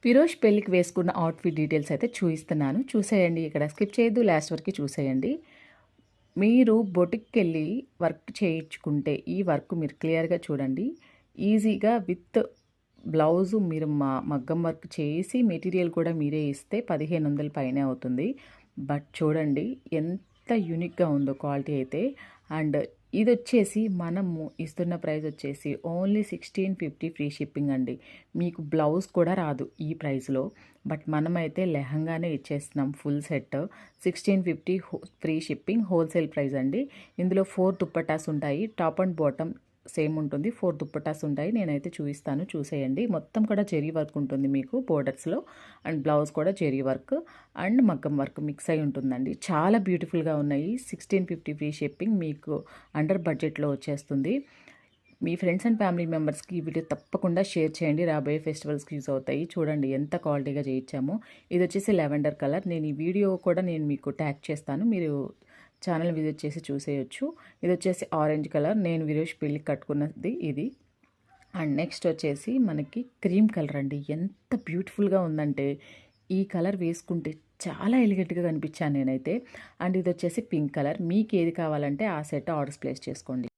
ఫిరోష్ పెళ్ళికి వేసుకున్న outfit details అయితే చూపిస్తున్నాను. చూసేయండి. ఇక్కడ స్కిప్ చేయొద్దు, లాస్ట్ వరకు చూసేయండి. మీరు బొటిక్కి వెళ్ళి వర్క్ చేయించుకుంటే ఈ వర్క్ మీరు క్లియర్గా చూడండి. ఈజీగా విత్ బ్లౌజు మీరు మగ్గం వర్క్ చేసి మెటీరియల్ కూడా మీరే ఇస్తే 1500 పైనే అవుతుంది. బట్ చూడండి ఎంత యూనిక్గా ఉందో క్వాలిటీ అయితే. అండ్ ఇది వచ్చేసి మనము ఇస్తున్న ప్రైస్ వచ్చేసి ఓన్లీ 1650 ఫ్రీ షిప్పింగ్ అండి. మీకు బ్లౌజ్ కూడా రాదు ఈ ప్రైస్లో. బట్ మనమైతే లెహంగానే ఇచ్చేస్తున్నాం full set. 1650 free shipping, wholesale price అండి. ఇందులో 4 దుప్పటాస్ ఉంటాయి. టాప్ అండ్ బాటమ్ సేమ్ ఉంటుంది. 4 దుప్పటాస్ ఉంటాయి. నేనైతే చూపిస్తాను, చూసేయండి. మొత్తం కూడా జెరీ వర్క్ ఉంటుంది మీకు బోర్డర్స్లో. అండ్ బ్లౌజ్ కూడా జెరీ వర్క్ అండ్ మగ్గం వర్క్ మిక్స్ అయి ఉంటుందండి. చాలా బ్యూటిఫుల్గా ఉన్నాయి. 1650 ఫ్రీ షిప్పింగ్ మీకు అండర్ బడ్జెట్లో వచ్చేస్తుంది. మీ ఫ్రెండ్స్ అండ్ ఫ్యామిలీ మెంబర్స్కి ఈ వీడియో తప్పకుండా షేర్ చేయండి. రాబోయే ఫెస్టివల్స్కి యూజ్ అవుతాయి. చూడండి ఎంత క్వాలిటీగా చేయించామో. ఇది వచ్చేసి లెవెండర్ కలర్. నేను ఈ వీడియో కూడా నేను మీకు ట్యాగ్ చేస్తాను, మీరు ఛానల్ విజిట్ చేసి చూసేయచ్చు. ఇది వచ్చేసి ఆరెంజ్ కలర్. నేను వీరోష్ పెళ్ళికి కట్టుకున్నది ఇది. అండ్ నెక్స్ట్ వచ్చేసి మనకి క్రీమ్ కలర్ అండి. ఎంత బ్యూటిఫుల్గా ఉందంటే ఈ కలర్ వేసుకుంటే చాలా ఎలిగెంట్గా కనిపించాను నేనైతే. అండ్ ఇది వచ్చేసి పింక్ కలర్. మీకు ఏది కావాలంటే ఆ సెట్ ఆర్డర్స్ ప్లేస్ చేసుకోండి.